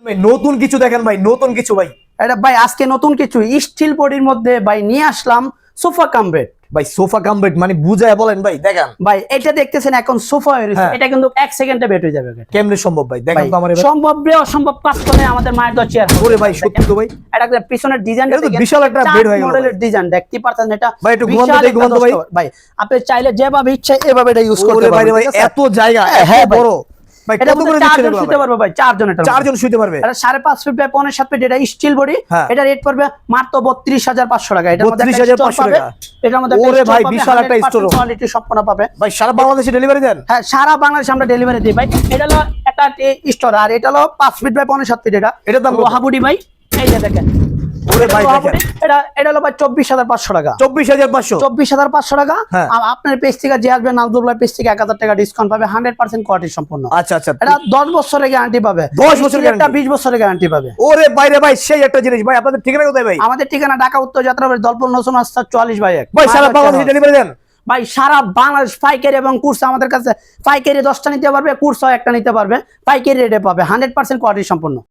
ভাই নতুন কিছু দেখেন ভাই, নতুন কিছু ভাই। এটা ভাই আজকে নতুন কিছু স্টিল বডির মধ্যে ভাই নিয়ে আসলাম সোফা কাম বেড। ভাই সোফা কাম বেড মানে বুঝায় বলেন ভাই, দেখেন ভাই এটা দেখতেছেন এখন সোফা হয়ে গেছে, এটা কিন্তু 1 সেকেন্ডে বেড হয়ে যাবে। কেমনে সম্ভব ভাই, দেখেন তো আমার এবার। সম্ভব রে অসম্ভব কাজ করে আমাদের মায়ের দোয়া চেয়ার। ওরে ভাই সত্যি তো ভাই, এটা পিছনের ডিজাইনটা এটা তো বিশাল একটা বেড হয়ে গেল মডেলের ডিজাইন দেখতে পাচ্ছেন। এটা ভাই একটু ঘুমান তো ভাই। ভাই আপনি চাইলে যেভাবে ইচ্ছা এভাবে এটা ইউজ করতে ওরে ভাই পারবেন। ভাই এত জায়গা, হ্যাঁ এত বড় ভাই, এটা কত করে চারজন দিচ্ছেন শুতে পারবে ভাই, চারজন শুতে পারবে। এটা 5.5 ফিট বাই 5.7 ফিট, এটা স্টিল বডি। এটা রেট পড়বে মাত্র 32,500 টাকা। এটার মধ্যে 32,500 টাকা। এটার মধ্যে ওরে ভাই বিশাল একটা স্টোর, কোয়ালিটি সম্পন্ন পাবে ভাই। সারা বাংলাদেশে ডেলিভারি দেন? হ্যাঁ সারা বাংলাদেশে আমরা ডেলিভারি দিই ভাই। এটা হলো একটা স্টোর, আর এটা হলো 5 ফিট বাই 5.7 ফিট। এটার দাম লোহাবুডি ভাই, এই যে দেখেন। ওরে ভাই দেখেন, এটা হলো ভাই 24,500 টাকা। 24,500 টাকা। আপনার পেজ থেকে যে আসবে নাজমুল ভাই পেজ থেকে 1000 টাকা ডিসকাউন্ট পাবে, 100% কোয়ালিটি সম্পন্ন। আচ্ছা আচ্ছা, এটা 10 বছরের গ্যারান্টি পাবে, 10 বছরের গ্যারান্টি, 20 বছরের গ্যারান্টি পাবে। ওরে বাইরে ভাই সেই একটা জিনিস ভাই। আপনাদের ঠিকানা কোথায় ভাই? আমাদের ঠিকানা ঢাকা উত্তর যাত্রা দলপুর নতুন রাস্তা 44 বাই 1। ভাই সারা বাংলাদেশে ডেলিভারি দেন? ভাই সারা বাংলাদেশ পাইকারি এবং কুরসা আমাদের কাছে পাইকারি 10টা নিতে পারবে, কুরসা একটা নিতে পারবে, পাইকারি রেটে পাবে, 100% কোয়ালিটি সম্পন্ন।